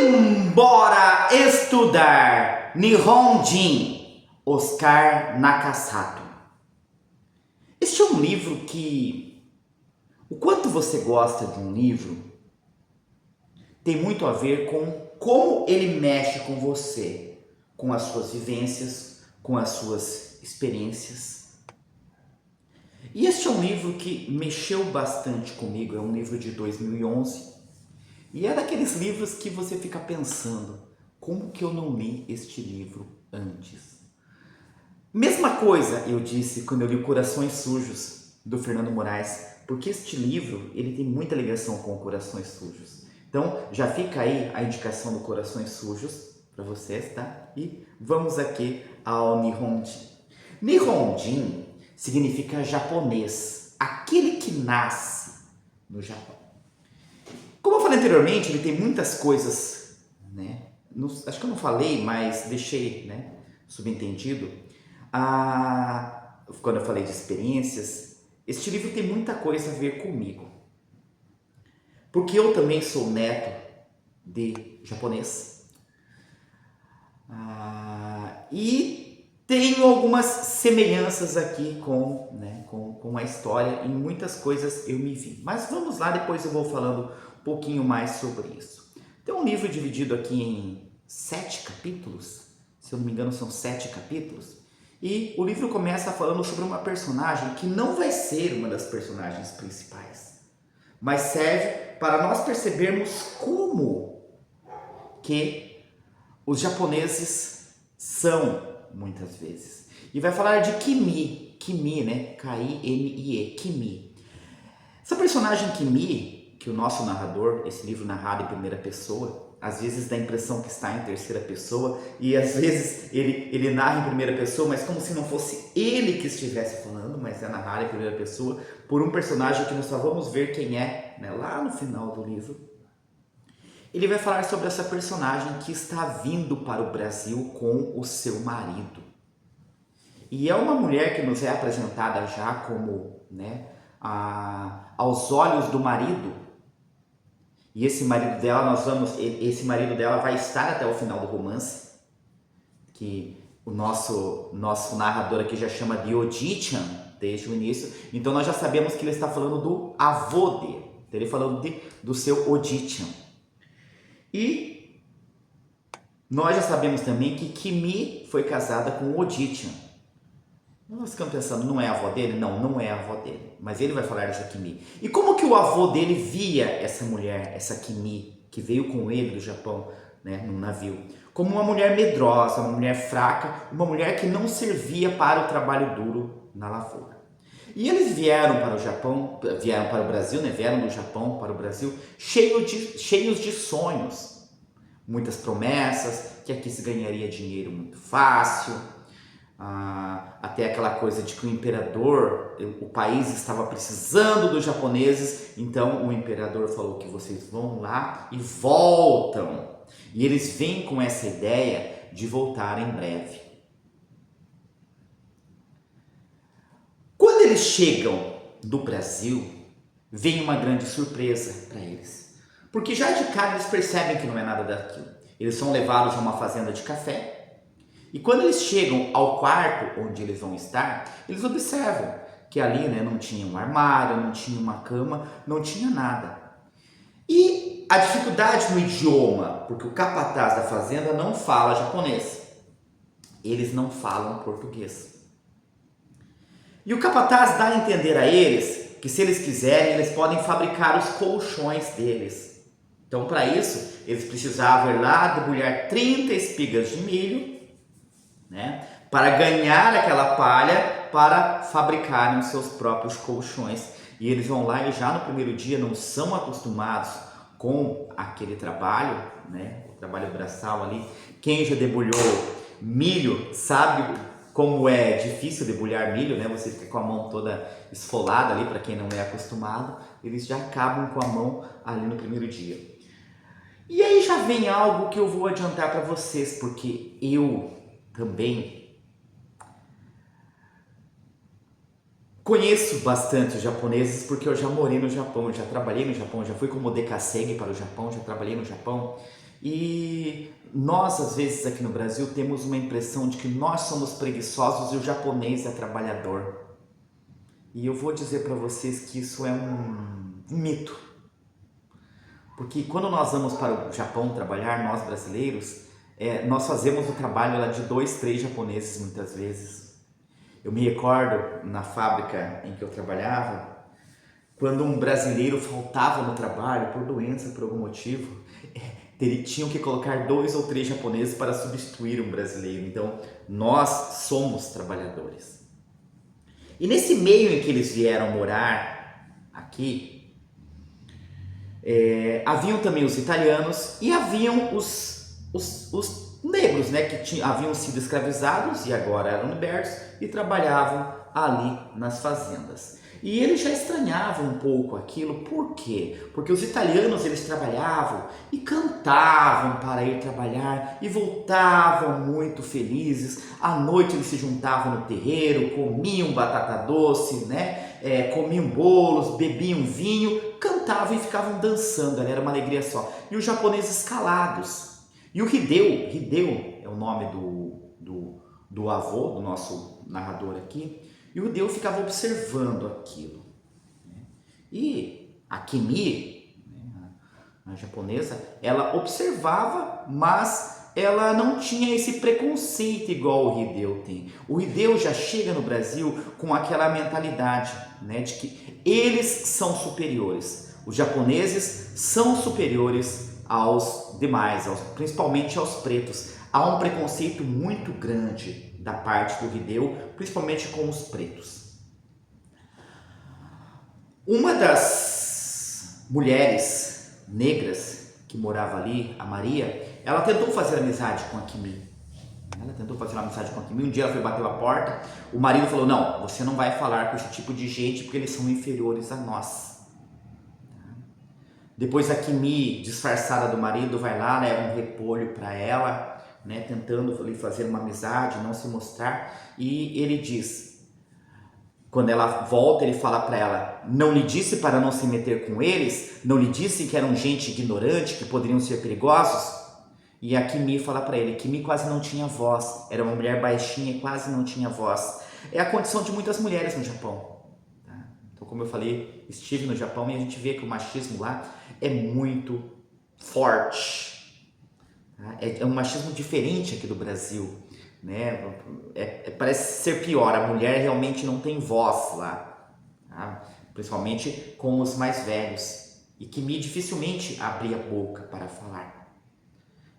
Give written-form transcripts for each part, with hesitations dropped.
Simbora estudar Nihonjin, Oscar Nakasato. Este é um livro que, o quanto você gosta de um livro, tem muito a ver com como ele mexe com você, com as suas vivências, com as suas experiências. E este é um livro que mexeu bastante comigo, é um livro de 2011. E é daqueles livros que você fica pensando, como que eu não li este livro antes? Mesma coisa eu disse quando eu li Corações Sujos, do Fernando Moraes, porque este livro ele tem muita ligação com Corações Sujos. Então já fica aí a indicação do Corações Sujos para vocês, tá? E vamos aqui ao Nihonjin. Nihonjin significa japonês, aquele que nasce no Japão. Como eu falei anteriormente, ele tem muitas coisas, né? Acho que eu não falei, mas deixei, né, subentendido. Quando eu falei de experiências, este livro tem muita coisa a ver comigo. Porque eu também sou neto de japonês. E tenho algumas semelhanças aqui com a história. Em muitas coisas eu me vi. Mas vamos lá, depois eu vou falando um pouquinho mais sobre isso. Tem um livro dividido aqui em 7 capítulos. Se eu não me engano, são 7 capítulos. E o livro começa falando sobre uma personagem que não vai ser uma das personagens principais, mas serve para nós percebermos como que os japoneses são, muitas vezes. E vai falar de Kimi, né? K-I-M-I-E, Kimi. Essa personagem Kimi, que o nosso narrador, esse livro narrado em primeira pessoa, às vezes dá a impressão que está em terceira pessoa e às vezes ele narra em primeira pessoa, mas como se não fosse ele que estivesse falando, mas é narrado em primeira pessoa por um personagem que nós só vamos ver quem é, né, lá no final do livro. Ele vai falar sobre essa personagem que está vindo para o Brasil com o seu marido. E é uma mulher que nos é apresentada já como, né, aos olhos do marido. E esse marido dela vai estar até o final do romance, que o nosso narrador aqui já chama de Oji-chan desde o início. Então nós já sabemos que ele está falando do avô dele, ele falando do seu Oji-chan. E nós já sabemos também que Kimi foi casada com o Oji-chan. Nós ficamos pensando, não é a avó dele? Não, não é a avó dele. Mas ele vai falar dessa Kimi. E como que o avô dele via essa mulher, essa Kimi, que veio com ele do Japão, né, num navio? Como uma mulher medrosa, uma mulher fraca, uma mulher que não servia para o trabalho duro na lavoura. E eles vieram para o Japão, vieram para o Brasil, né, vieram do Japão para o Brasil, cheios de sonhos. Muitas promessas, que aqui se ganharia dinheiro muito fácil. Até aquela coisa de que o imperador, o país estava precisando dos japoneses, então o imperador falou que vocês vão lá e voltam. E eles vêm com essa ideia de voltar em breve. Quando eles chegam do Brasil, vem uma grande surpresa para eles. Porque já de cara eles percebem que não é nada daquilo. Eles são levados a uma fazenda de café. E quando eles chegam ao quarto onde eles vão estar, eles observam que ali, né, não tinha um armário, não tinha uma cama, não tinha nada. E a dificuldade no idioma, porque o capataz da fazenda não fala japonês. Eles não falam português. E o capataz dá a entender a eles que se eles quiserem, eles podem fabricar os colchões deles. Então, para isso, eles precisavam ir lá debulhar 30 espigas de milho, né, para ganhar aquela palha para fabricarem os seus próprios colchões. E eles vão lá e já no primeiro dia não são acostumados com aquele trabalho, né, o trabalho braçal ali. Quem já debulhou milho sabe como é difícil debulhar milho, né? Você fica com a mão toda esfolada ali, para quem não é acostumado. Eles já acabam com a mão ali no primeiro dia. E aí já vem algo que eu vou adiantar para vocês, porque eu também conheço bastante os japoneses, porque eu já morei no Japão, já trabalhei no Japão, já fui como dekasegi para o Japão, já trabalhei no Japão. E nós, às vezes, aqui no Brasil, temos uma impressão de que nós somos preguiçosos e o japonês é trabalhador. E eu vou dizer para vocês que isso é um mito. Porque quando nós vamos para o Japão trabalhar, nós brasileiros, nós fazemos o trabalho lá de 2, 3 japoneses muitas vezes. Eu me recordo na fábrica em que eu trabalhava, quando um brasileiro faltava no trabalho por doença, por algum motivo, tinham que colocar 2 ou 3 japoneses para substituir um brasileiro. Então, nós somos trabalhadores. E nesse meio em que eles vieram morar aqui, haviam também os italianos e haviam os negros, né, que haviam sido escravizados e agora eram libertos e trabalhavam ali nas fazendas. E eles já estranhavam um pouco aquilo, por quê? Porque os italianos, eles trabalhavam e cantavam para ir trabalhar e voltavam muito felizes. À noite eles se juntavam no terreiro, comiam batata doce, né? Comiam bolos, bebiam vinho, cantavam e ficavam dançando, era uma alegria só. E os japoneses calados. E o Hideo é o nome do avô, do nosso narrador aqui, e o Hideo ficava observando aquilo. E a Kimi, a japonesa, ela observava, mas ela não tinha esse preconceito igual o Hideo tem. O Hideo já chega no Brasil com aquela mentalidade, né, de que eles são superiores. Os japoneses são superiores aos demais, principalmente aos pretos. Há um preconceito muito grande da parte do Hideo, principalmente com os pretos. Uma das mulheres negras que morava ali, a Maria, ela tentou fazer amizade com a Kimi. Um dia ela foi bater a porta, o marido falou: não, você não vai falar com esse tipo de gente porque eles são inferiores a nós. Depois a Kimi, disfarçada do marido, vai lá, leva um repolho para ela, né, tentando ali fazer uma amizade, não se mostrar, e ele diz, quando ela volta, ele fala para ela: não lhe disse para não se meter com eles? Não lhe disse que eram gente ignorante, que poderiam ser perigosos? E a Kimi fala para ele: Kimi quase não tinha voz, era uma mulher baixinha e quase não tinha voz. É a condição de muitas mulheres no Japão. Tá? Então, como eu falei, estive no Japão e a gente vê que o machismo lá é muito forte. É um machismo diferente aqui do Brasil, né? Parece ser pior, a mulher realmente não tem voz lá, tá? Principalmente com os mais velhos, e Kimi dificilmente abria a boca para falar.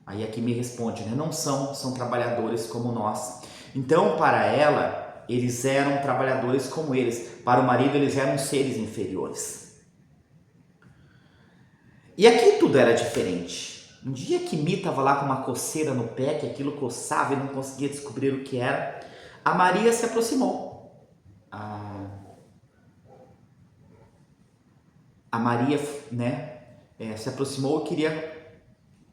Aí a Kimi responde, né? Não são trabalhadores como nós. Então, para ela, eles eram trabalhadores como eles, para o marido eles eram seres inferiores. E aqui tudo era diferente. Um dia que Kimi estava lá com uma coceira no pé, que aquilo coçava e não conseguia descobrir o que era, a Maria se aproximou. A Maria, né, se aproximou e queria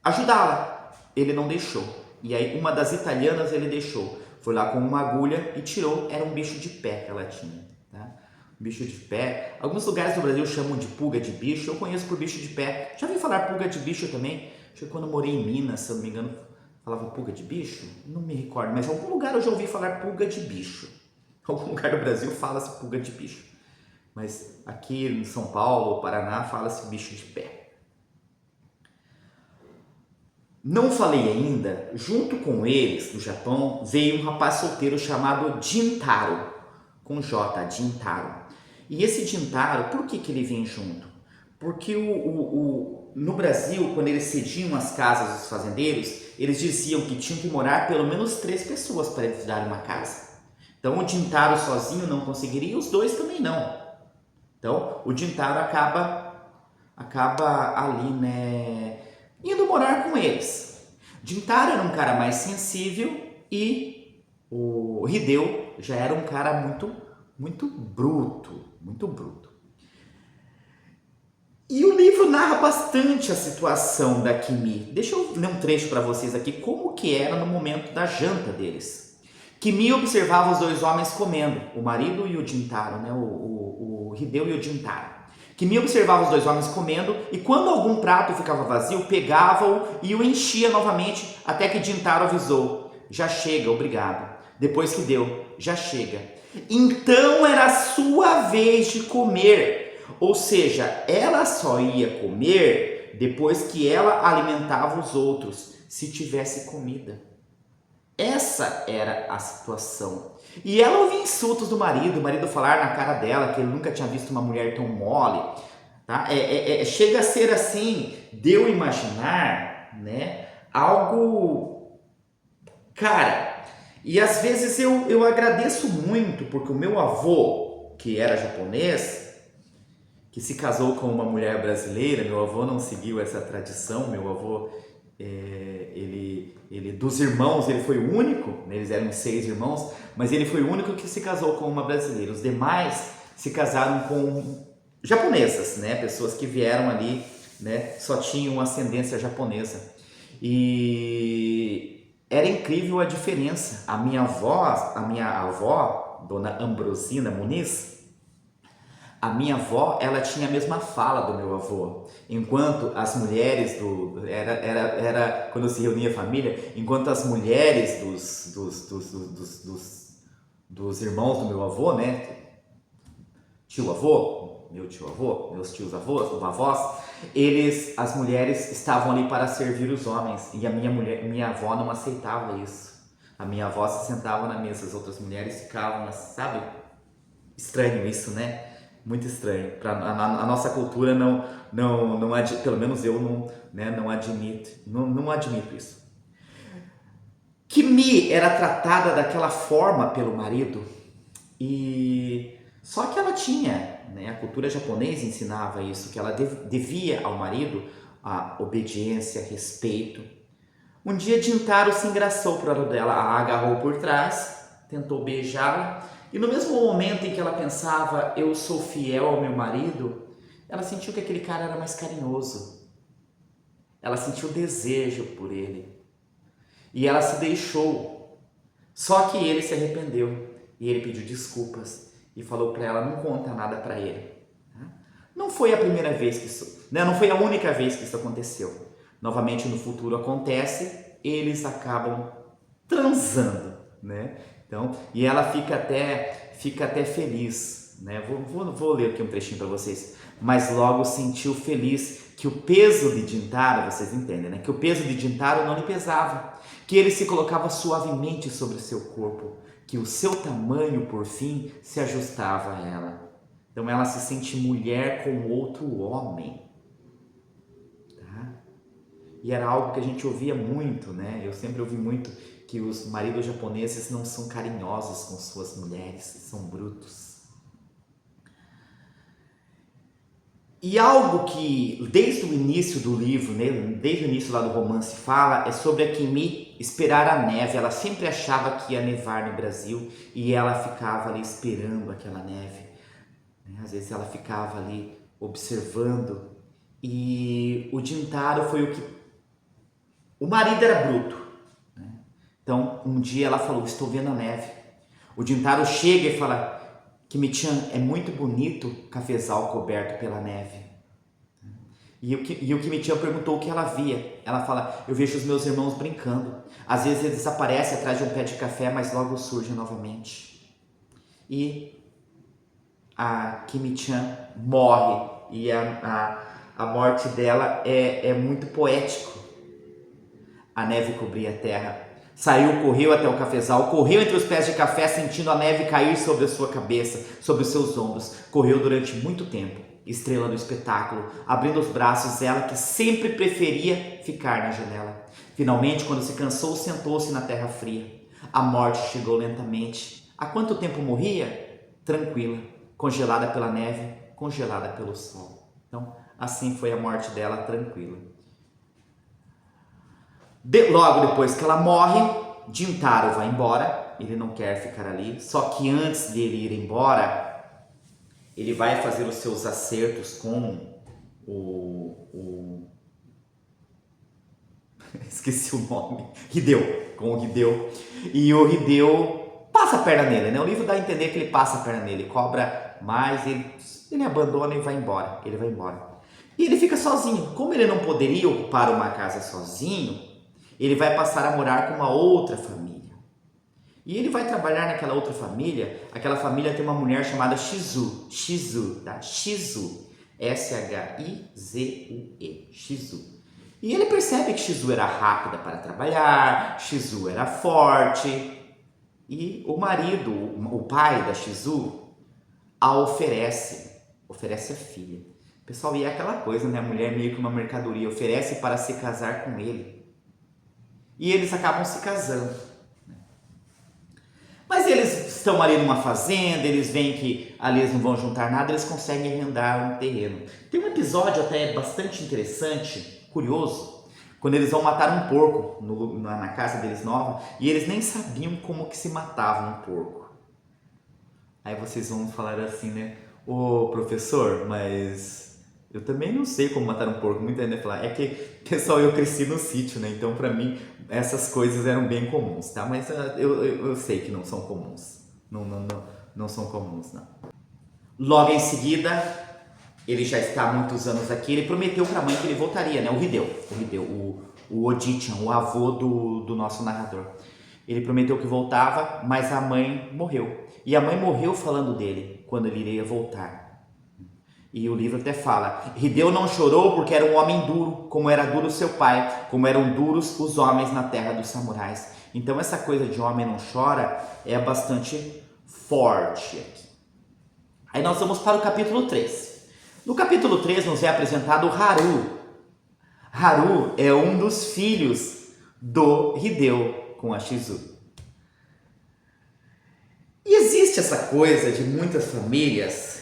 ajudá-la. Ele não deixou. E aí uma das italianas ele deixou. Foi lá com uma agulha e tirou, era um bicho de pé que ela tinha. Tá? Bicho de pé. Alguns lugares do Brasil chamam de pulga de bicho, eu conheço por bicho de pé. Já ouvi falar pulga de bicho também? Acho que quando eu morei em Minas, se eu não me engano, falava pulga de bicho? Não me recordo, mas em algum lugar eu já ouvi falar pulga de bicho. Em algum lugar do Brasil fala-se pulga de bicho. Mas aqui em São Paulo, Paraná, fala-se bicho de pé. Não falei ainda, junto com eles, do Japão, veio um rapaz solteiro chamado Jintaro, com J, Jintaro. E esse Jintaro, por que ele vem junto? Porque no Brasil, quando eles cediam as casas dos fazendeiros, eles diziam que tinham que morar pelo menos 3 pessoas para eles darem uma casa. Então o Jintaro sozinho não conseguiria e os 2 também não. Então o Jintaro acaba ali, né, indo morar com eles. Jintaro era um cara mais sensível e o Hideo já era um cara muito bruto, muito bruto. E o livro narra bastante a situação da Kimi. Deixa eu ler um trecho para vocês aqui, como que era no momento da janta deles. Kimi observava os 2 homens comendo, o marido e o Jintaro, né? o Hideo e o Jintaro. que me observava os dois homens comendo, e quando algum prato ficava vazio, pegava-o e o enchia novamente, até que Jintaro avisou: já chega, obrigado. Depois que deu: já chega. Então era a sua vez de comer, ou seja, ela só ia comer depois que ela alimentava os outros, se tivesse comida. Essa era a situação. E ela ouvia insultos do marido, o marido falar na cara dela que ele nunca tinha visto uma mulher tão mole. Tá? Chega a ser assim, de eu imaginar, né, algo... Cara, e às vezes eu agradeço muito, porque o meu avô, que era japonês, que se casou com uma mulher brasileira, meu avô não seguiu essa tradição, meu avô... Ele dos irmãos, ele foi o único, né, eles eram 6 irmãos, mas ele foi o único que se casou com uma brasileira. Os demais se casaram com japonesas, né, pessoas que vieram ali, né, só tinham ascendência japonesa. E era incrível a diferença. A minha avó, Dona Ambrosina Muniz, a minha avó, ela tinha a mesma fala do meu avô, enquanto as mulheres era quando se reunia a família, enquanto as mulheres dos irmãos do meu avô, né, tio-avô, meu tio-avô, meus tios-avós, avós, as mulheres estavam ali para servir os homens, e minha avó não aceitava isso. A minha avó se sentava na mesa, as outras mulheres ficavam, sabe? Estranho isso, né? Muito estranho. A nossa cultura não pelo menos eu não admito isso. Kimi era tratada daquela forma pelo marido, e só que ela tinha, né, a cultura japonesa ensinava isso, que ela devia ao marido a obediência, respeito. Um dia Jintaro se engraçou para lado dela, a agarrou por trás, tentou beijá-la, e no mesmo momento em que ela pensava, eu sou fiel ao meu marido, ela sentiu que aquele cara era mais carinhoso. Ela sentiu desejo por ele. E ela se deixou. Só que ele se arrependeu. E ele pediu desculpas. E falou para ela, não conta nada para ele. Não foi a primeira vez que isso... Não foi a única vez que isso aconteceu. Novamente no futuro acontece, eles acabam transando, né? Então, e ela fica até feliz, né? Vou ler aqui um trechinho para vocês. Mas logo sentiu feliz que o peso de Jintaro, vocês entendem, né? Que o peso de Jintaro não lhe pesava, que ele se colocava suavemente sobre o seu corpo, que o seu tamanho, por fim, se ajustava a ela. Então ela se sente mulher com outro homem. Tá? E era algo que a gente ouvia muito, né? Eu sempre ouvi muito que os maridos japoneses não são carinhosos com suas mulheres, são brutos. E algo que desde o início do livro, né, desde o início lá do romance fala, é sobre a Kimi esperar a neve. Ela sempre achava que ia nevar no Brasil e ela ficava ali esperando aquela neve. Às vezes ela ficava ali observando, e o Jintaro foi o que... O marido era bruto, né? Então um dia ela falou, estou vendo a neve. O Jintaro chega e fala, Kimi-chan, é muito bonito o cafezal coberto pela neve. E o Kimi-chan perguntou o que ela via. Ela fala, eu vejo os meus irmãos brincando. Às vezes eles aparecem atrás de um pé de café, mas logo surgem novamente. E a Kimi-chan morre, e a morte dela é muito poético. A neve cobria a terra. Saiu, correu até o cafezal, correu entre os pés de café, sentindo a neve cair sobre a sua cabeça, sobre os seus ombros. Correu durante muito tempo, estrela do espetáculo, abrindo os braços, ela que sempre preferia ficar na janela. Finalmente, quando se cansou, sentou-se na terra fria. A morte chegou lentamente. Há quanto tempo morria? Tranquila, congelada pela neve, congelada pelo sol. Então, assim foi a morte dela, tranquila. Logo depois que ela morre, Jintaro vai embora, ele não quer ficar ali, só que antes dele ir embora, ele vai fazer os seus acertos com esqueci o nome, com o Hideo, e o Hideo passa a perna nele, né? O livro dá a entender que ele passa a perna nele, cobra mas ele abandona e vai embora. Ele vai embora. E ele fica sozinho. Como ele não poderia ocupar uma casa sozinho, ele vai passar a morar com uma outra família. E ele vai trabalhar naquela outra família. Aquela família tem uma mulher chamada Shizu. Shizu, tá? Shizu. S-H-I-Z-U-E. Shizu. E ele percebe que Shizu era rápida para trabalhar, Shizu era forte. E o marido, o pai da Shizu, a oferece a filha. Pessoal, e é aquela coisa, né? A mulher meio que uma mercadoria, oferece para se casar com ele. E eles acabam se casando. Mas eles estão ali numa fazenda, eles veem que ali eles não vão juntar nada, eles conseguem arrendar um terreno. Tem um episódio até bastante interessante, curioso, quando eles vão matar um porco na casa deles nova, e eles nem sabiam como que se matava um porco. Aí vocês vão falar assim, né? Ô professor, mas eu também não sei como matar um porco. Muita gente vai falar, é que, pessoal, eu cresci no sítio, né? Então pra mim essas coisas eram bem comuns, tá? Mas eu sei que não são comuns. Não são comuns, não. Logo em seguida, ele já está há muitos anos aqui, ele prometeu para a mãe que ele voltaria, né? O Hideo, o Odichan, o avô do nosso narrador. Ele prometeu que voltava, mas a mãe morreu. E a mãe morreu falando dele, quando ele iria voltar. E o livro até fala, Hideo não chorou porque era um homem duro, como era duro seu pai, como eram duros os homens na terra dos samurais. Então essa coisa de homem não chora é bastante forte aqui. Aí nós vamos para o capítulo 3. No capítulo 3 nos é apresentado Haru. Haru é um dos filhos do Hideo com a Shizu. E existe essa coisa de muitas famílias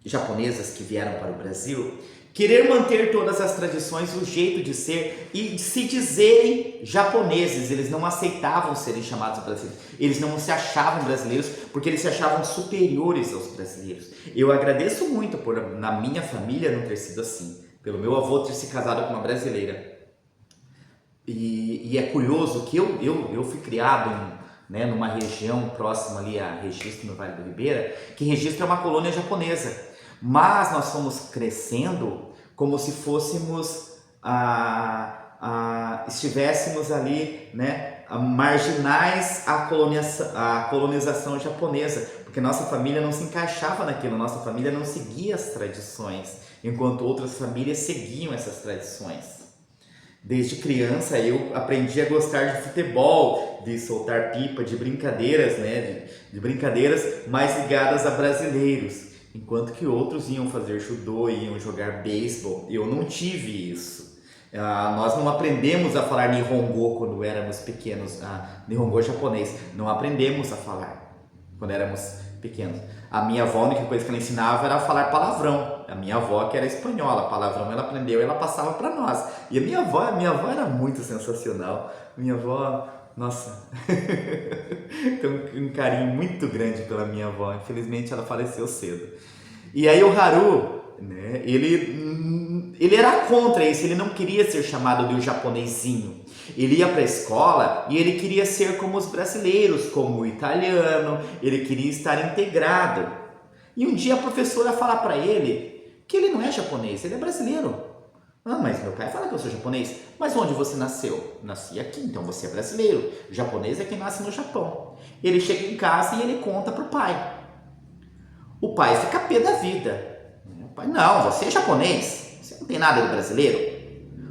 japonesas que vieram para o Brasil querer manter todas as tradições, o jeito de ser e de se dizerem japoneses. Eles não aceitavam serem chamados brasileiros. Eles não se achavam brasileiros porque eles se achavam superiores aos brasileiros. Eu agradeço muito por, na minha família, não ter sido assim. Pelo meu avô ter se casado com uma brasileira. E é curioso que eu fui criado numa região próxima ali a Registro, no Vale do Ribeira, que Registro é uma colônia japonesa. Mas nós fomos crescendo como se fôssemos, estivéssemos ali, marginais à colonização japonesa, porque nossa família não se encaixava naquilo, nossa família não seguia as tradições, enquanto outras famílias seguiam essas tradições. Desde criança eu aprendi a gostar de futebol, de soltar pipa, de brincadeiras, de brincadeiras mais ligadas a brasileiros. Enquanto que outros iam fazer judô, iam jogar beisebol. Eu não tive isso. Nós não aprendemos a falar Nihongo quando éramos pequenos. Nihongo japonês. Não aprendemos a falar quando éramos pequenos. A minha avó, a única coisa que ela ensinava era falar palavrão. A minha avó, que era espanhola, palavrão ela aprendeu e ela passava para nós. E a minha avó era muito sensacional. Minha avó... Nossa, tenho um carinho muito grande pela minha avó. Infelizmente ela faleceu cedo. E aí o Haru, ele era contra isso. Ele não queria ser chamado de um japonesinho. Ele ia para a escola e ele queria ser como os brasileiros, como o italiano. Ele queria estar integrado. E um dia a professora fala para ele que ele não é japonês, ele é brasileiro. Mas meu pai fala que eu sou japonês. Mas onde você nasceu? Nasci aqui, então você é brasileiro. O japonês é quem nasce no Japão. Ele chega em casa e ele conta pro pai. O pai fica pé da vida. O pai, não, você é japonês. Você não tem nada de brasileiro.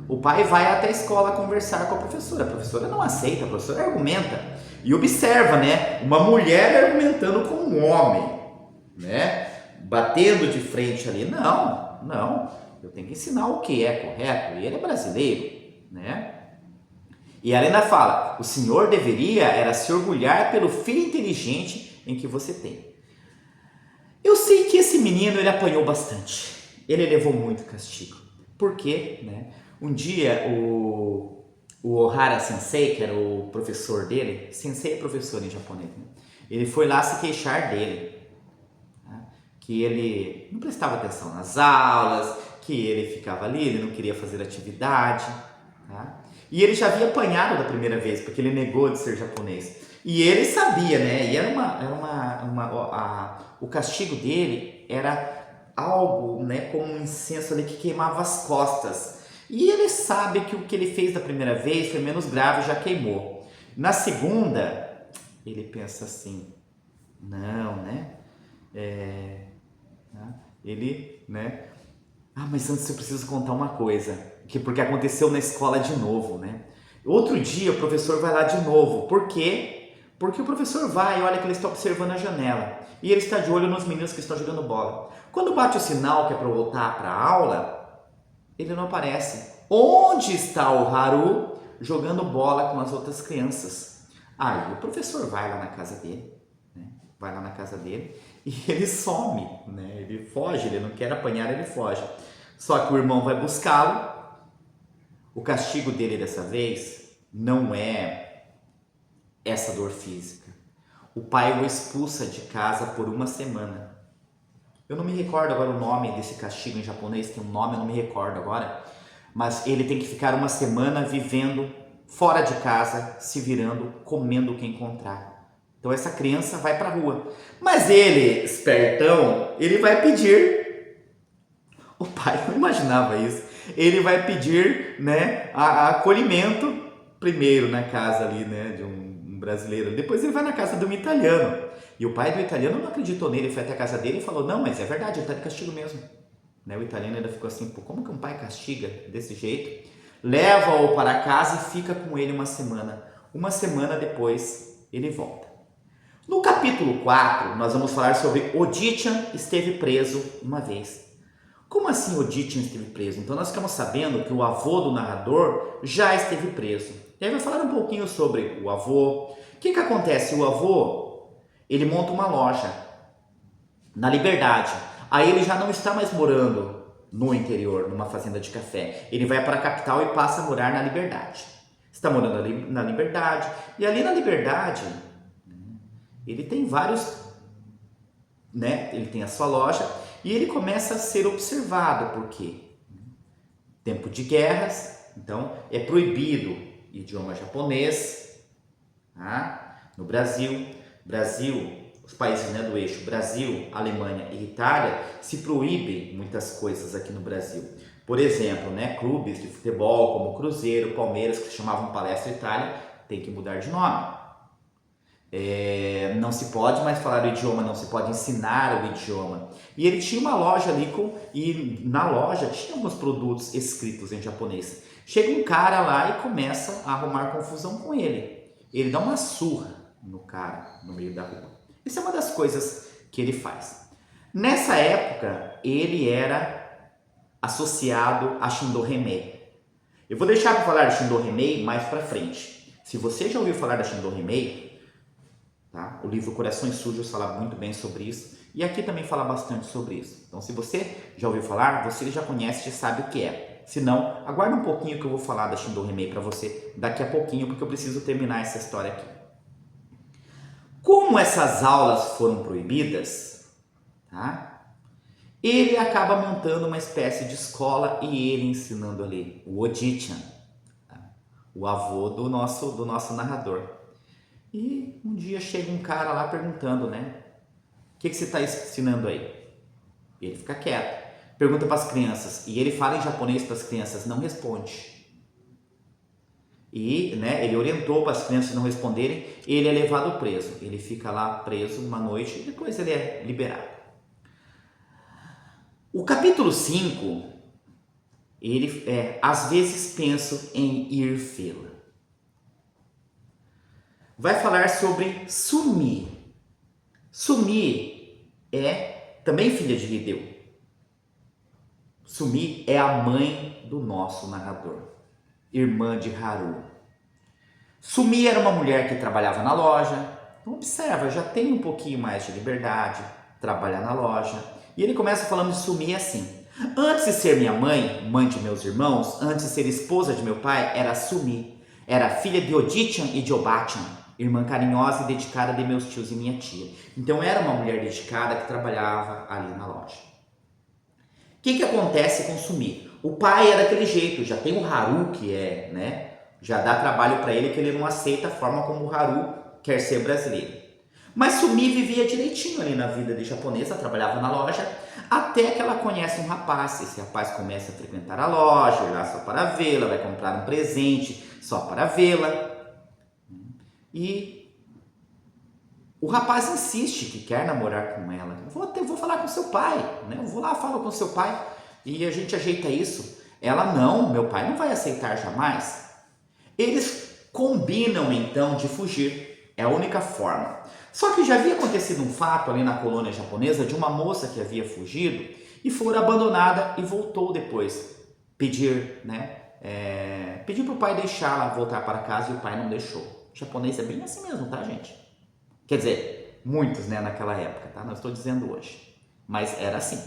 O pai vai até a escola conversar com a professora não aceita, a professora argumenta. E observa, uma mulher argumentando com um homem, batendo de frente ali. Não. Eu tenho que ensinar o que é correto, e ele é brasileiro, E ela ainda fala, o senhor deveria era se orgulhar pelo filho inteligente em que você tem. Eu sei que esse menino, ele apanhou bastante, ele levou muito castigo. Por quê? Um dia, o Ohara Sensei, que era o professor dele, Sensei é professor em japonês, ele foi lá se queixar dele, que ele não prestava atenção nas aulas, que ele ficava ali, ele não queria fazer atividade, E ele já havia apanhado da primeira vez, porque ele negou de ser japonês. E ele sabia, né? E o castigo dele era algo, né, como um incenso ali que queimava as costas. E ele sabe que o que ele fez da primeira vez foi menos grave, já queimou. Na segunda, ele pensa assim, não, né? Né? Ele, né? Ah, mas antes eu preciso contar uma coisa, porque aconteceu na escola de novo, né? Outro dia o professor vai lá de novo. Por quê? Porque o professor vai e olha que ele está observando a janela. E ele está de olho nos meninos que estão jogando bola. Quando bate o sinal que é para voltar para a aula, ele não aparece. Onde está o Haru jogando bola com as outras crianças? Aí o professor vai lá na casa dele, né? Vai lá na casa dele e ele some, né? Ele foge, ele não quer apanhar, ele foge. Só que o irmão vai buscá-lo. O castigo dele dessa vez não é essa dor física. O pai o expulsa de casa por uma semana. Eu não me recordo agora o nome desse castigo em japonês, tem um nome, eu não me recordo agora. Mas ele tem que ficar uma semana vivendo fora de casa, se virando, comendo o que encontrar. Então essa criança vai para a rua. Mas ele, espertão, ele vai pedir. O pai não imaginava isso. Ele vai pedir, né, acolhimento primeiro na casa ali, né, de um brasileiro. Depois ele vai na casa de um italiano. E o pai do italiano não acreditou nele, foi até a casa dele e falou, não, mas é verdade, ele está de castigo mesmo. Né, o italiano ainda ficou assim, pô, como que um pai castiga desse jeito? Leva-o para casa e fica com ele uma semana. Uma semana depois, ele volta. No capítulo 4, nós vamos falar sobre Odichan esteve preso uma vez. Como assim Odichan esteve preso? Então nós ficamos sabendo que o avô do narrador já esteve preso. E aí vai falar um pouquinho sobre o avô. O que acontece? O avô, ele monta uma loja na Liberdade. Aí ele já não está mais morando no interior, numa fazenda de café. Ele vai para a capital e passa a morar na Liberdade. Está morando ali na Liberdade. E ali na Liberdade, ele tem vários, né? Ele tem a sua loja e ele começa a ser observado, porque tempo de guerras, então é proibido idioma japonês, tá? No Brasil, os países, né, do eixo Brasil, Alemanha e Itália, se proíbem muitas coisas aqui no Brasil. Por exemplo, né, clubes de futebol como Cruzeiro, Palmeiras, que se chamavam Palestra Itália, tem que mudar de nome. Não se pode mais falar o idioma, não se pode ensinar o idioma. E ele tinha uma loja ali e na loja tinha alguns produtos escritos em japonês. Chega um cara lá e começa a arrumar confusão com ele. Ele dá uma surra no cara no meio da rua. Isso é uma das coisas que ele faz. Nessa época, ele era associado a Shindo Hemei. Eu vou deixar para falar de Shindo Hemei mais para frente. Se você já ouviu falar da Shindo Hemei, tá? O livro Corações Sujos fala muito bem sobre isso. E aqui também fala bastante sobre isso. Então, se você já ouviu falar, você já conhece, já sabe o que é. Se não, aguarda um pouquinho que eu vou falar da Shindo Hemei para você daqui a pouquinho, porque eu preciso terminar essa história aqui. Como essas aulas foram proibidas, tá? Ele acaba montando uma espécie de escola e ele ensinando ali o Odichan, tá? O avô do nosso narrador. E um dia chega um cara lá perguntando, né? O que você está ensinando aí? Ele fica quieto. Pergunta para as crianças. E ele fala em japonês para as crianças, não responde. E, né, ele orientou para as crianças não responderem. Ele é levado preso. Ele fica lá preso uma noite e depois ele é liberado. O capítulo 5, ele às vezes penso em ir vê-la. Vai falar sobre Sumi. Sumi é também filha de Hideo. Sumi é a mãe do nosso narrador, irmã de Haru. Sumi era uma mulher que trabalhava na loja. Então observa, já tem um pouquinho mais de liberdade, trabalhar na loja. E ele começa falando de Sumi assim: antes de ser minha mãe, mãe de meus irmãos, antes de ser esposa de meu pai, era Sumi. Era filha de Odichan e de Obachan, irmã carinhosa e dedicada de meus tios e minha tia. Então era uma mulher dedicada que trabalhava ali na loja. O que acontece com Sumi? O pai é daquele jeito, já tem o Haru que né, já dá trabalho para ele, que ele não aceita a forma como o Haru quer ser brasileiro. Mas Sumi vivia direitinho ali na vida de japonesa, trabalhava na loja, até que ela conhece um rapaz. Esse rapaz começa a frequentar a loja, ir lá só para vê-la, vai comprar um presente só para vê-la. E o rapaz insiste que quer namorar com ela. Eu vou falar com seu pai, né? Eu vou lá, falo com seu pai e a gente ajeita isso. Ela, não, meu pai não vai aceitar jamais. Eles combinam então de fugir, é a única forma. Só que já havia acontecido um fato ali na colônia japonesa de uma moça que havia fugido e foi abandonada e voltou depois pedir, né? Pediu para o pai deixá-la voltar para casa e o pai não deixou. O japonês é bem assim mesmo, tá, gente? Quer dizer, muitos, né, naquela época, tá? Não estou dizendo hoje, mas era assim.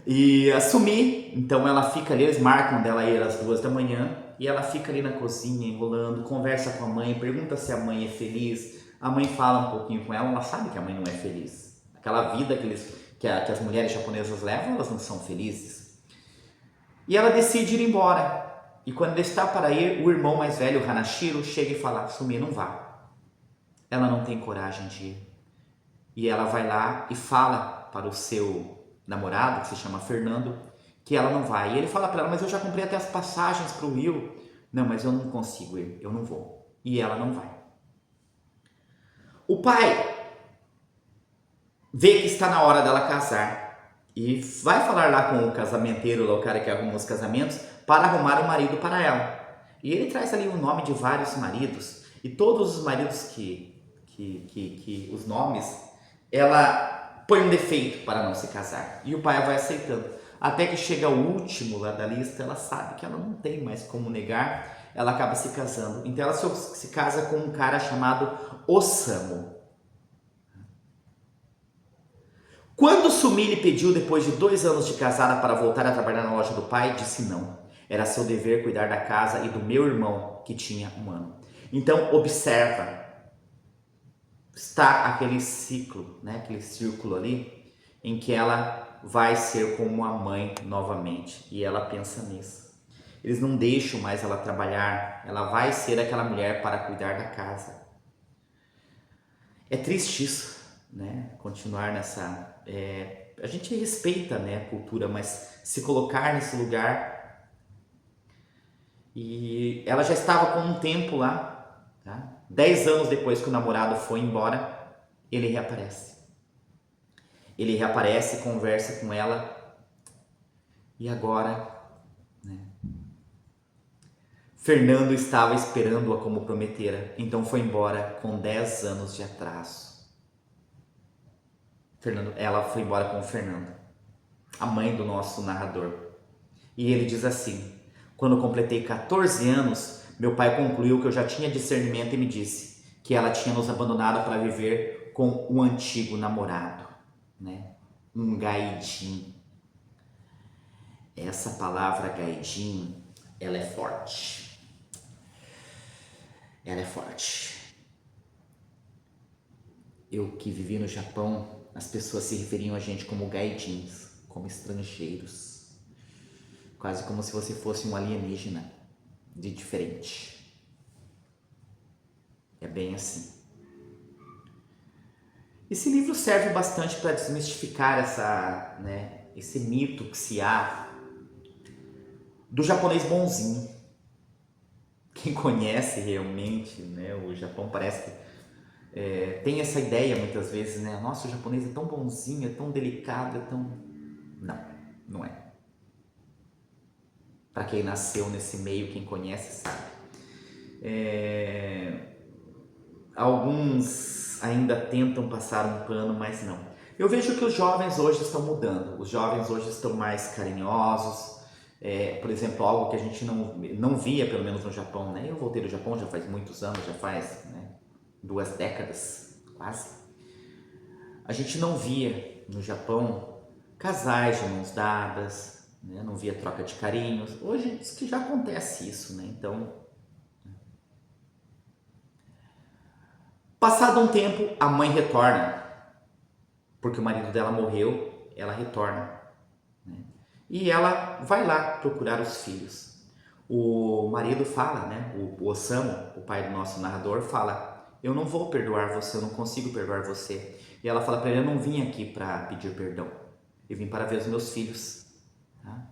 E a Sumi, então ela fica ali, eles marcam dela ir às 2 da manhã e ela fica ali na cozinha enrolando, conversa com a mãe, pergunta se a mãe é feliz. A mãe fala um pouquinho com ela sabe que a mãe não é feliz. Aquela vida que as mulheres japonesas levam, elas não são felizes. E ela decide ir embora. E quando ele está para ir, o irmão mais velho, o Hanashiro, chega e fala, Sumi, não vá. Ela não tem coragem de ir. E ela vai lá e fala para o seu namorado, que se chama Fernando, que ela não vai. E ele fala para ela, mas eu já comprei até as passagens para o Rio. Não, mas eu não consigo ir, eu não vou. E ela não vai. O pai vê que está na hora dela casar e vai falar lá com o casamenteiro, lá, o cara que arruma os casamentos, para arrumar um marido para ela. E ele traz ali o nome de vários maridos, e todos os maridos que os nomes, ela põe um defeito para não se casar. E o pai vai aceitando. Até que chega o último lá da lista, ela sabe que ela não tem mais como negar, ela acaba se casando. Então ela se casa com um cara chamado Osamu. Quando Sumi lhe pediu, depois de 2 anos de casada, para voltar a trabalhar na loja do pai, disse não. Era seu dever cuidar da casa e do meu irmão, que tinha 1 ano. Então, observa, está aquele ciclo, né? Aquele círculo ali, em que ela vai ser como a mãe novamente. E ela pensa nisso. Eles não deixam mais ela trabalhar, ela vai ser aquela mulher para cuidar da casa. É triste isso, né? Continuar nessa... a gente respeita, né, a cultura, mas se colocar nesse lugar... E ela já estava com um tempo lá, tá? 10 anos depois que o namorado foi embora, ele reaparece. Ele reaparece, conversa com ela, e agora, né, Fernando estava esperando-a como prometera, então foi embora com 10 anos de atraso. Ela foi embora com o Fernando, a mãe do nosso narrador. E ele diz assim: quando completei 14 anos, meu pai concluiu que eu já tinha discernimento e me disse que ela tinha nos abandonado para viver com um antigo namorado, né? Um gaidin. Essa palavra gaidin, ela é forte. Ela é forte. Eu que vivi no Japão, as pessoas se referiam a gente como gaidins, como estrangeiros. Quase como se você fosse um alienígena de diferente. É bem assim. Esse livro serve bastante para desmistificar esse mito que se há do japonês bonzinho. Quem conhece realmente, né, o Japão parece que tem essa ideia muitas vezes, né? Nossa, o japonês é tão bonzinho, é tão delicado, é tão... Não, não é. Para quem nasceu nesse meio, quem conhece sabe. Alguns ainda tentam passar um pano, mas não. Eu vejo que os jovens hoje estão mudando. Os jovens hoje estão mais carinhosos. Por exemplo, algo que a gente não via, pelo menos no Japão, né? Eu voltei do Japão já faz muitos anos, já faz, né, 2 décadas, quase. A gente não via no Japão casais de mãos dadas, né? Não via troca de carinhos. Hoje diz que já acontece isso, né? Então, passado um tempo, a mãe retorna, porque o marido dela morreu, ela retorna, né? E ela vai lá procurar os filhos. O marido fala, né? O Osamu, o pai do nosso narrador, fala: eu não vou perdoar você, eu não consigo perdoar você. E ela fala para ele: eu não vim aqui para pedir perdão, eu vim para ver os meus filhos. Tá?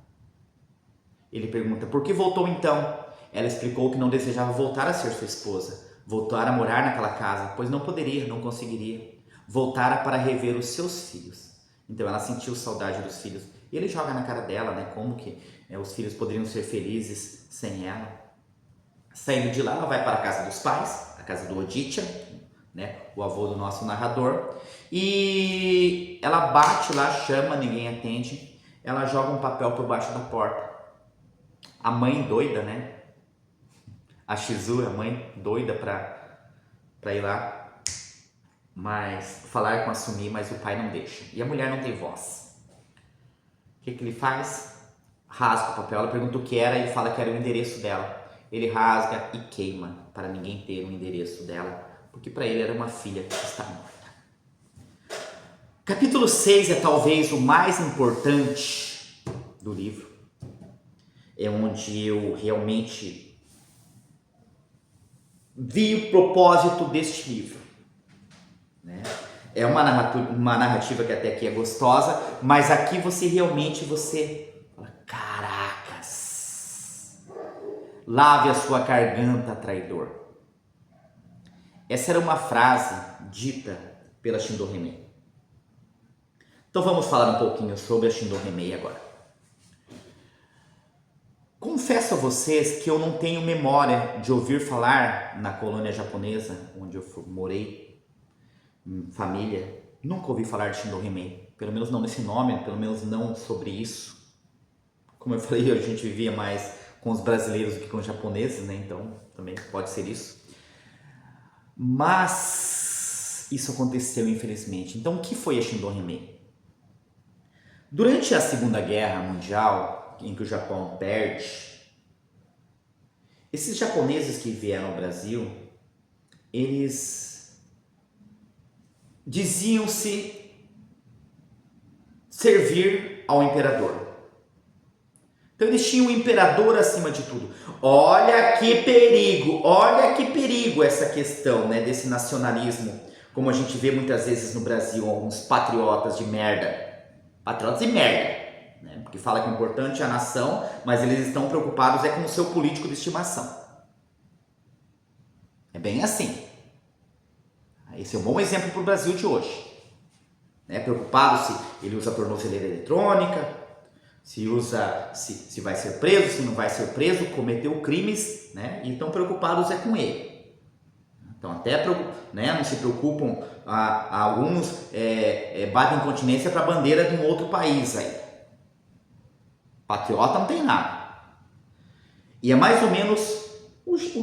Ele pergunta: por que voltou então? Ela explicou que não desejava voltar a ser sua esposa, voltar a morar naquela casa, pois não poderia, não conseguiria. Voltara para rever os seus filhos. Então ela sentiu saudade dos filhos. E ele joga na cara dela, né? Como que os filhos poderiam ser felizes sem ela. Saindo de lá, ela vai para a casa dos pais, a casa do Oditya, né? O avô do nosso narrador. E ela bate lá, chama, ninguém atende. Ela joga um papel por baixo da porta. A mãe doida, né? A Shizu, a mãe doida para ir lá, mas falar com a Sumi, mas o pai não deixa. E a mulher não tem voz. O que ele faz? Rasga o papel. Ela pergunta o que era e fala que era o endereço dela. Ele rasga e queima para ninguém ter o endereço dela, porque para ele era uma filha que está morta. Capítulo 6 é talvez o mais importante do livro. É onde eu realmente vi o propósito deste livro. Né? É uma narrativa que até aqui é gostosa, mas aqui você fala, caracas, lave a sua garganta, traidor. Essa era uma frase dita pela Shindo Hemei. Então vamos falar um pouquinho sobre a Shindo Hemei agora. Confesso a vocês que eu não tenho memória de ouvir falar na colônia japonesa, onde eu morei, família. Nunca ouvi falar de Shindo Hemei, pelo menos não nesse nome, pelo menos não sobre isso. Como eu falei, a gente vivia mais com os brasileiros do que com os japoneses, né? Então também pode ser isso. Mas isso aconteceu, infelizmente. Então o que foi a Shindo Hemei? Durante a Segunda Guerra Mundial, em que o Japão perde, esses japoneses que vieram ao Brasil, eles diziam-se servir ao imperador. Então eles tinham o imperador acima de tudo. Olha que perigo essa questão, né, desse nacionalismo, como a gente vê muitas vezes no Brasil, alguns patriotas de merda. Patriotas de merda. Porque fala que o importante é a nação, mas eles estão preocupados com o seu político de estimação. É bem assim. Esse é um bom exemplo para o Brasil de hoje. Preocupado se ele usa tornozeleira eletrônica, se vai ser preso, se não vai ser preso, cometeu crimes, né? E estão preocupados com ele. Então até não se preocupam, alguns batem continência para a bandeira de um outro país aí. Patriota não tem nada. E é mais ou menos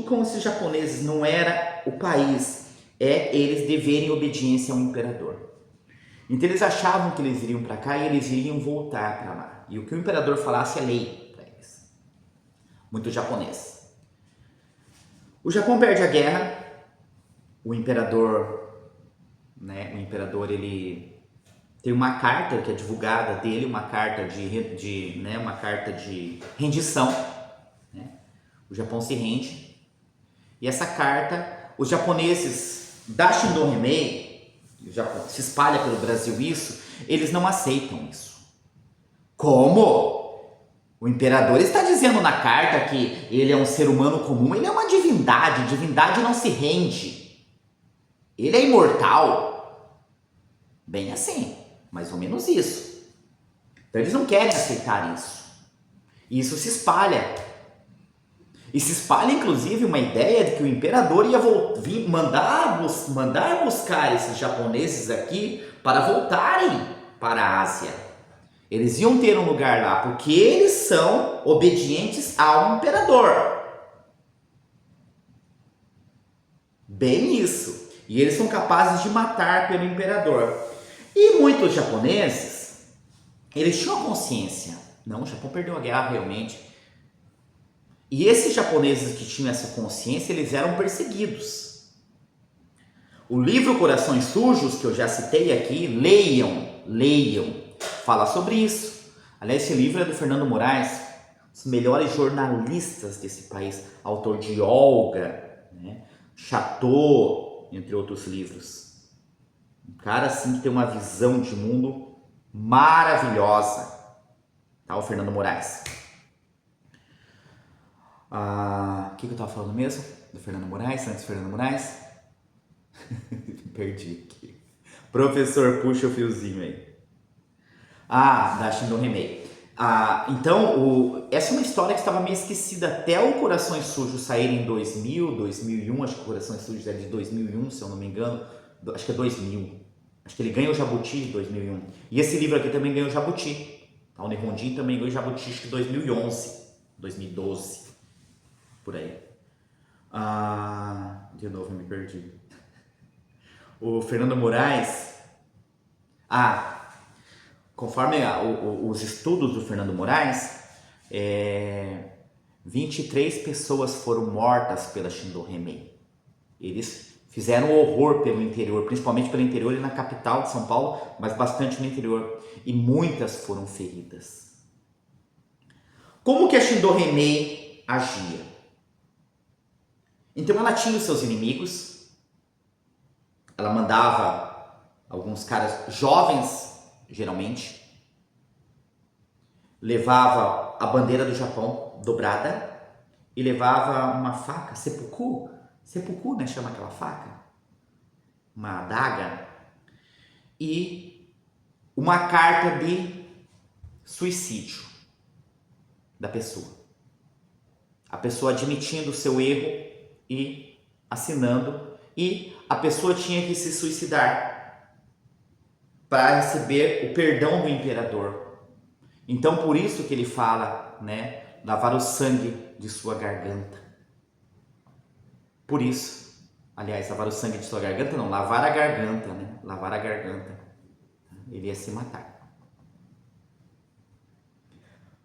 como esses japoneses não era o país, eles deverem obediência ao imperador. Então eles achavam que eles iriam para cá e eles iriam voltar para lá. E o que o imperador falasse é lei para eles. Muito japonês. O Japão perde a guerra. O imperador ele tem uma carta que é divulgada dele, uma carta de rendição. Né? O Japão se rende. E essa carta, os japoneses da Shindo Hemei, se espalha pelo Brasil isso, eles não aceitam isso. Como? O imperador está dizendo na carta que ele é um ser humano comum, ele é uma divindade, divindade não se rende. Ele é imortal. Bem assim. Mais ou menos isso. Então eles não querem aceitar isso. E isso se espalha. E se espalha inclusive uma ideia de que o imperador ia mandar buscar esses japoneses aqui para voltarem para a Ásia. Eles iam ter um lugar lá porque eles são obedientes ao imperador. Bem isso. E eles são capazes de matar pelo imperador. E muitos japoneses, eles tinham a consciência. Não, o Japão perdeu a guerra realmente. E esses japoneses que tinham essa consciência, eles eram perseguidos. O livro Corações Sujos, que eu já citei aqui, leiam, fala sobre isso. Aliás, esse livro é do Fernando Moraes, os melhores jornalistas desse país, autor de Olga, né? Chateau, entre outros livros. Um cara assim que tem uma visão de mundo maravilhosa, tá? O Fernando Moraes. O que eu tava falando mesmo? Do Fernando Moraes, antes do Fernando Moraes? Perdi aqui. Professor, puxa o fiozinho aí. Da Shindo Remei. Essa é uma história que estava meio esquecida até o Corações Sujos sair em 2000, 2001, acho que o Corações Sujos é de 2001, se eu não me engano, acho que é 2000. Acho que ele ganhou o Jabuti em 2001. E esse livro aqui também ganhou o Jabuti. O Nihonjin também ganhou o Jabuti, acho que em 2011, 2012, por aí. De novo eu me perdi. O Fernando Moraes, conforme os estudos do Fernando Moraes, 23 pessoas foram mortas pela Shindo Remei. Eles fizeram horror pelo interior, principalmente pelo interior e na capital de São Paulo, mas bastante no interior. E muitas foram feridas. Como que a Shindo Remei agia? Então ela tinha os seus inimigos, ela mandava alguns caras jovens, geralmente, levava a bandeira do Japão dobrada e levava uma faca, seppuku, né, chama aquela faca, uma adaga, e uma carta de suicídio da pessoa. A pessoa admitindo o seu erro e assinando, e a pessoa tinha que se suicidar para receber o perdão do imperador. Então por isso que ele fala, né, lavar o sangue de sua garganta. Por isso, aliás, lavar o sangue de sua garganta não, lavar a garganta, né, lavar a garganta. Ele ia se matar.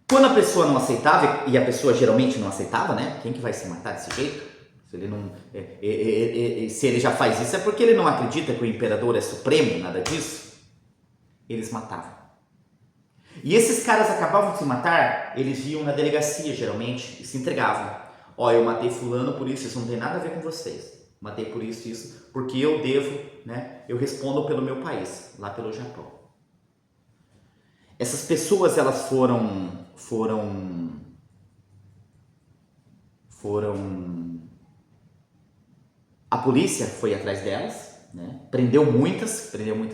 Quando a pessoa não aceitava, e a pessoa geralmente não aceitava, né, quem que vai se matar desse jeito? Se ele não, se ele já faz isso é porque ele não acredita que o imperador é supremo, nada disso. Eles matavam. E esses caras acabavam de se matar, eles iam na delegacia geralmente e se entregavam. Eu matei fulano por isso não tem nada a ver com vocês. Matei por isso, porque eu devo, né? Eu respondo pelo meu país, lá pelo Japão. Essas pessoas, elas foram a polícia foi atrás delas, né? Prendeu muitas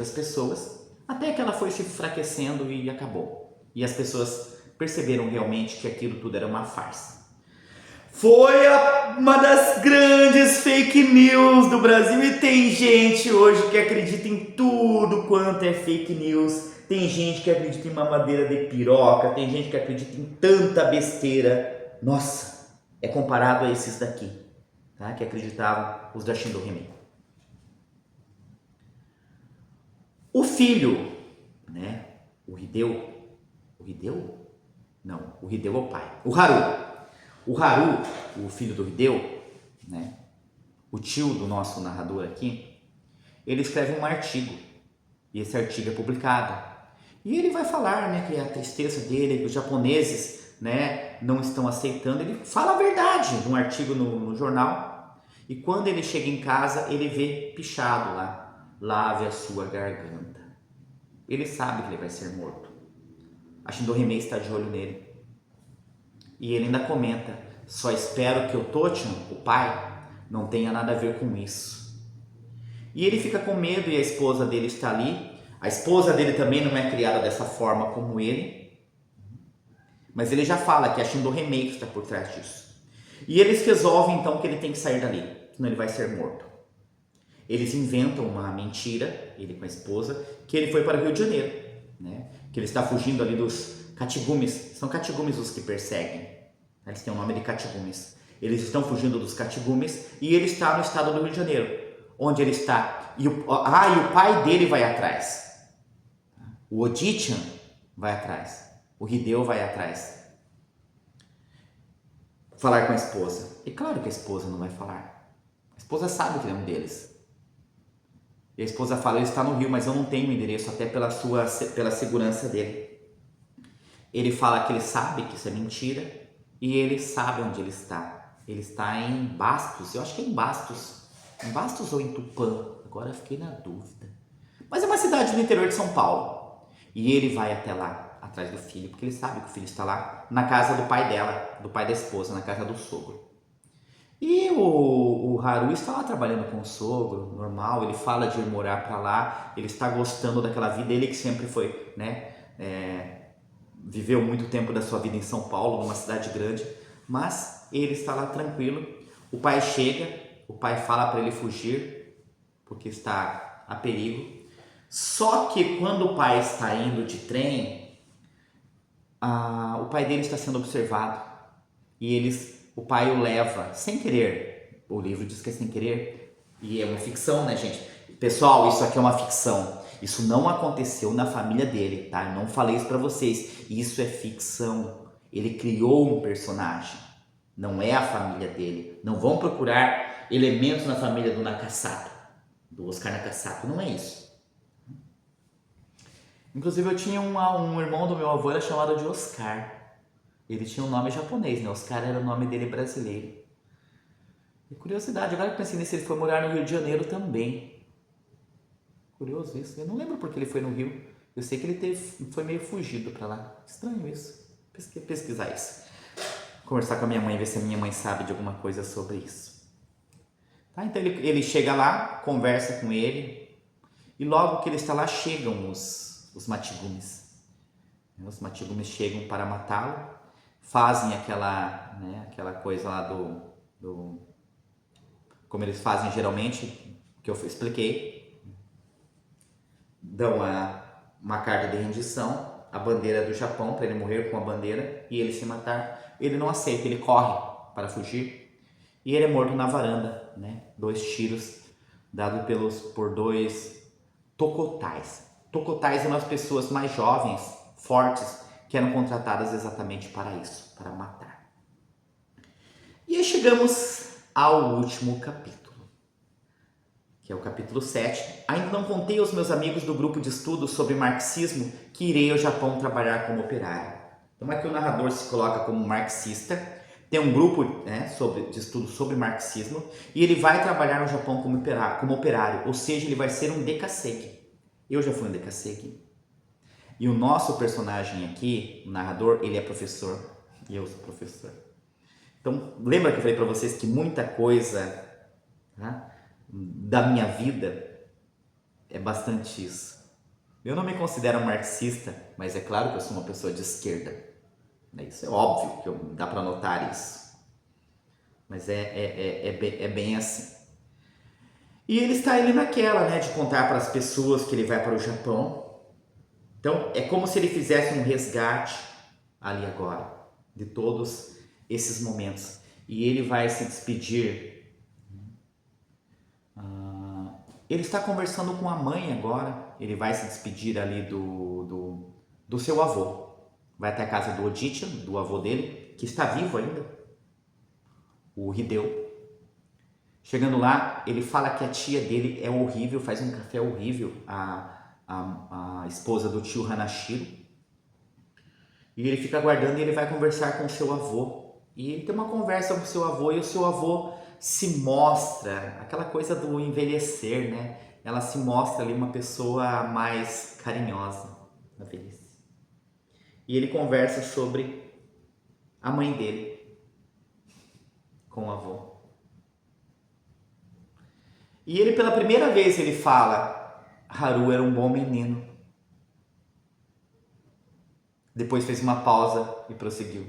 pessoas, até que ela foi se enfraquecendo e acabou. E as pessoas perceberam realmente que aquilo tudo era uma farsa. Foi uma das grandes fake news do Brasil e tem gente hoje que acredita em tudo quanto é fake news. Tem gente que acredita em mamadeira de piroca, tem gente que acredita em tanta besteira. Nossa, é comparado a esses daqui, tá? Que acreditavam, os da Shindo Remei. O filho, né? O Hideo? Não, o Hideo é o pai. O Haru, o filho do Hideo, né? O tio do nosso narrador aqui, ele escreve um artigo. E esse artigo é publicado. E ele vai falar, né, que a tristeza dele, que os japoneses, né, não estão aceitando. Ele fala a verdade num artigo no jornal. E quando ele chega em casa, ele vê pichado lá: lave a sua garganta. Ele sabe que ele vai ser morto. A Shindo Remei está de olho nele. E ele ainda comenta: só espero que o Tochan, o pai, não tenha nada a ver com isso. E ele fica com medo e a esposa dele está ali. A esposa dele também não é criada dessa forma como ele. Mas ele já fala que é a Shindo Remei que está por trás disso. E eles resolvem então que ele tem que sair dali, senão ele vai ser morto. Eles inventam uma mentira, ele com a esposa, que ele foi para o Rio de Janeiro, né? Que ele está fugindo ali dos Katigumis. São Katigumis os que perseguem. Eles têm o nome de Katigumis. Eles estão fugindo dos Katigumis e ele está no estado do Rio de Janeiro, onde ele está. E o pai dele vai atrás. O Odichan vai atrás. O Hideo vai atrás. Falar com a esposa. E claro que a esposa não vai falar. A esposa sabe que ele é um deles. E a esposa fala: ele está no Rio, mas eu não tenho endereço, até pela segurança dele. Ele fala que ele sabe que isso é mentira e ele sabe onde ele está. Ele está em Bastos, eu acho que é em Bastos. Em Bastos ou em Tupã? Agora eu fiquei na dúvida. Mas é uma cidade do interior de São Paulo. E ele vai até lá, atrás do filho, porque ele sabe que o filho está lá, na casa do pai dela, do pai da esposa, na casa do sogro. E o Haru está lá trabalhando com o sogro, normal, ele fala de ir morar para lá, ele está gostando daquela vida, ele que sempre foi, né, viveu muito tempo da sua vida em São Paulo, numa cidade grande, mas ele está lá tranquilo. O pai chega, o pai fala para ele fugir, porque está a perigo. Só que quando o pai está indo de trem, o pai dele está sendo observado e o pai o leva sem querer. O livro diz que é sem querer e é uma ficção, né, gente? Pessoal, isso aqui é uma ficção. Isso não aconteceu na família dele, tá? Eu não falei isso para vocês. Isso é ficção. Ele criou um personagem. Não é a família dele. Não vão procurar elementos na família do Nakasato, do Oscar Nakasato. Não é isso. Inclusive eu tinha um irmão do meu avô, era chamado de Oscar. Ele tinha um nome japonês, né? Oscar era o nome dele brasileiro. E curiosidade, agora que eu pensei nisso, ele foi morar no Rio de Janeiro também. Curioso isso. Eu não lembro porque ele foi no Rio. Eu sei que ele foi meio fugido pra lá. Estranho isso. Pesquisar isso. Conversar com a minha mãe, ver se a minha mãe sabe de alguma coisa sobre isso. Tá? Então ele chega lá, conversa com ele. E logo que ele está lá, chegam os Machigumes. Os Machigumes chegam para matá-lo, fazem aquela coisa lá como eles fazem geralmente, que eu expliquei. Dão uma carta de rendição, a bandeira do Japão, para ele morrer com a bandeira e ele se matar. Ele não aceita, ele corre para fugir e ele é morto na varanda, né? 2 tiros dados por 2 tocotais. Tocotais eram as pessoas mais jovens, fortes, que eram contratadas exatamente para isso, para matar. E aí chegamos ao último capítulo, que é o capítulo 7. Ainda não contei aos meus amigos do grupo de estudos sobre marxismo que irei ao Japão trabalhar como operário. Então aqui o narrador se coloca como marxista, tem um grupo, né, de estudos sobre marxismo, e ele vai trabalhar no Japão como operário, ou seja, ele vai ser um dekaseki. Eu já fui um dekaseki. E o nosso personagem aqui, o narrador, ele é professor e eu sou professor. Então, lembra que eu falei para vocês que muita coisa, né, da minha vida é bastante isso. Eu não me considero marxista, mas é claro que eu sou uma pessoa de esquerda. Isso é óbvio que dá para notar isso. Mas é bem assim. E ele está ali naquela, né, de contar para as pessoas que ele vai para o Japão. Então, é como se ele fizesse um resgate ali agora, de todos esses momentos. E ele vai se despedir. Ele está conversando com a mãe agora. Ele vai se despedir ali do seu avô. Vai até a casa do Odicha, do avô dele, que está vivo ainda, o Hideo. Chegando lá, ele fala que a tia dele é horrível, faz um café horrível, a esposa do tio Hanashiro. E ele fica aguardando e ele vai conversar com o seu avô. E ele tem uma conversa com o seu avô e o seu avô se mostra, aquela coisa do envelhecer, né? Ela se mostra ali uma pessoa mais carinhosa na velhice. E ele conversa sobre a mãe dele com o avô. E ele, pela primeira vez, ele fala: Haru era um bom menino. Depois fez uma pausa e prosseguiu.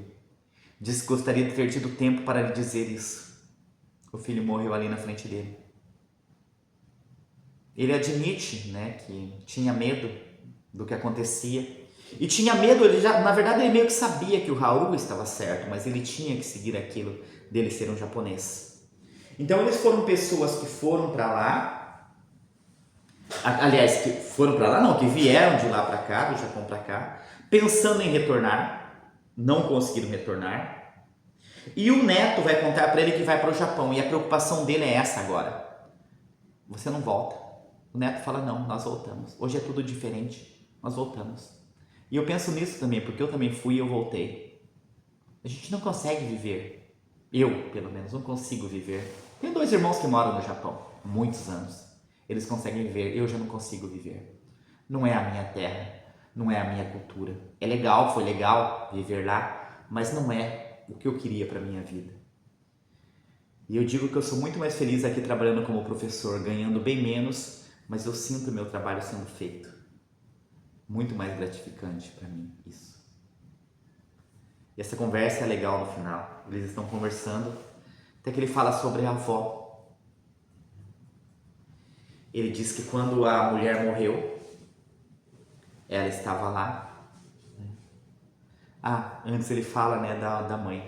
Disse que gostaria de ter tido tempo para lhe dizer isso. O filho morreu ali na frente dele. Ele admite, né, que tinha medo do que acontecia. E tinha medo, na verdade ele meio que sabia que o Haru estava certo, mas ele tinha que seguir aquilo dele ser um japonês. Então eles foram pessoas que foram para lá, aliás, que foram para lá não, que vieram de lá para cá, do Japão para cá, pensando em retornar, não conseguiram retornar. E o neto vai contar para ele que vai para o Japão, e a preocupação dele é essa agora. Você não volta. O neto fala: não, nós voltamos. Hoje é tudo diferente, nós voltamos. E eu penso nisso também, porque eu também fui e eu voltei. A gente não consegue viver. Eu, pelo menos, não consigo viver. Tenho 2 irmãos que moram no Japão há muitos anos. Eles conseguem viver, eu já não consigo viver. Não é a minha terra, não é a minha cultura. É legal, foi legal viver lá, mas não é o que eu queria para minha vida. E eu digo que eu sou muito mais feliz aqui trabalhando como professor, ganhando bem menos, mas eu sinto o meu trabalho sendo feito. Muito mais gratificante para mim isso. E essa conversa é legal no final. Eles estão conversando, até que ele fala sobre a avó. Ele diz que quando a mulher morreu, ela estava lá. Antes ele fala, né, da mãe.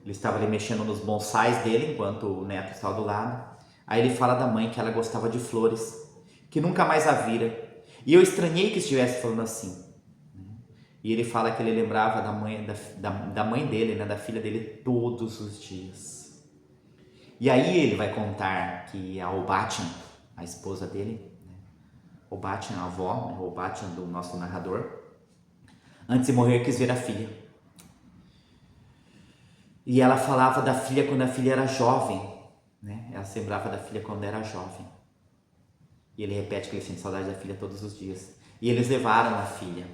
Ele estava ali mexendo nos bonsais dele, enquanto o neto estava do lado. Aí ele fala da mãe que ela gostava de flores, que nunca mais a vira. E eu estranhei que estivesse falando assim. E ele fala que ele lembrava da mãe dele, né, da filha dele, todos os dias. E aí ele vai contar que a Obachan, a esposa dele, né, Obachan, a avó, né, Obachan do nosso narrador, antes de morrer quis ver a filha. E ela falava da filha quando a filha era jovem, né? Ela se lembrava da filha quando era jovem. E ele repete que ele sente saudade da filha todos os dias. E eles levaram a filha.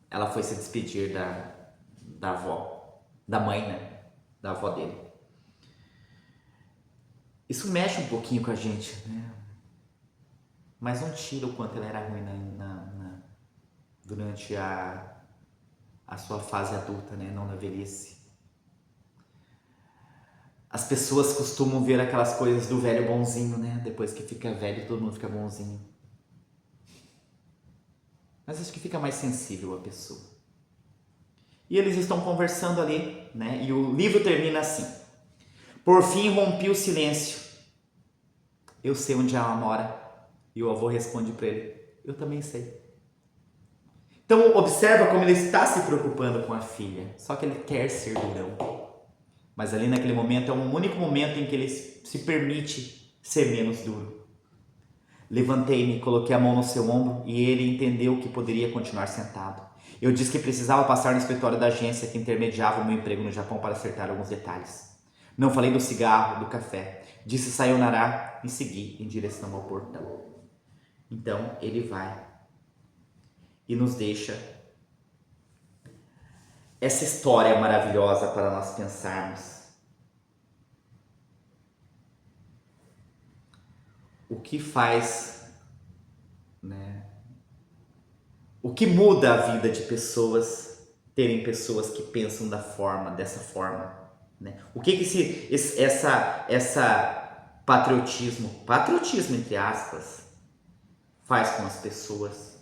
Ela foi se despedir da avó, da mãe, né? Da avó dele. Isso mexe um pouquinho com a gente, né? Mas não tira o quanto ela era ruim durante a sua fase adulta, né? Não na velhice. As pessoas costumam ver aquelas coisas do velho bonzinho, né? Depois que fica velho, todo mundo fica bonzinho. Mas acho que fica mais sensível a pessoa. E eles estão conversando ali, né? E o livro termina assim. Por fim rompi o silêncio. Eu sei onde ela mora. E o avô responde para ele. Eu também sei. Então observa como ele está se preocupando com a filha. Só que ele quer ser durão. Mas ali naquele momento é um único momento em que ele se permite ser menos duro. Levantei-me, coloquei a mão no seu ombro e ele entendeu que poderia continuar sentado. Eu disse que precisava passar no escritório da agência que intermediava o meu emprego no Japão para acertar alguns detalhes. Não falei do cigarro, do café. Disse sayonara e segui em direção ao portão. Então ele vai e nos deixa essa história maravilhosa para nós pensarmos. O que faz, né? O que muda a vida de pessoas, terem pessoas que pensam dessa forma, né? O que essa patriotismo entre aspas, faz com as pessoas?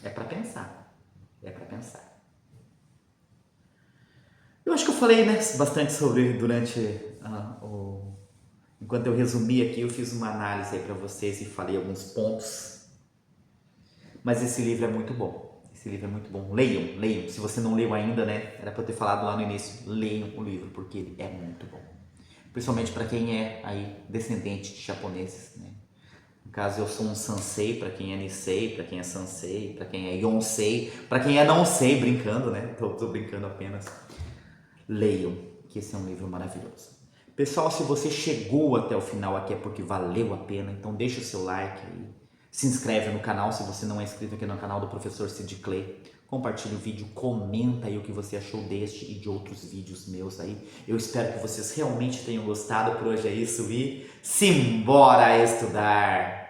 É para pensar. É para pensar. Eu acho que eu falei, né, bastante sobre enquanto eu resumi aqui, eu fiz uma análise aí para vocês e falei alguns pontos. Mas esse livro é muito bom. Esse livro é muito bom. Leiam. Se você não leu ainda, né, era para eu ter falado lá no início. Leiam o livro porque ele é muito bom. Principalmente para quem é aí descendente de japoneses, né? No caso, eu sou um sansei, para quem é Nisei, para quem é sansei, para quem é Yonsei, para quem é não sei, brincando, né? Tô brincando apenas. Leiam, que esse é um livro maravilhoso. Pessoal, se você chegou até o final aqui é porque valeu a pena, então deixa o seu like aí. Se inscreve no canal se você não é inscrito aqui no canal do Professor Sid Clay. Compartilha o vídeo, comenta aí o que você achou deste e de outros vídeos meus aí. Eu espero que vocês realmente tenham gostado. Por hoje é isso e simbora estudar!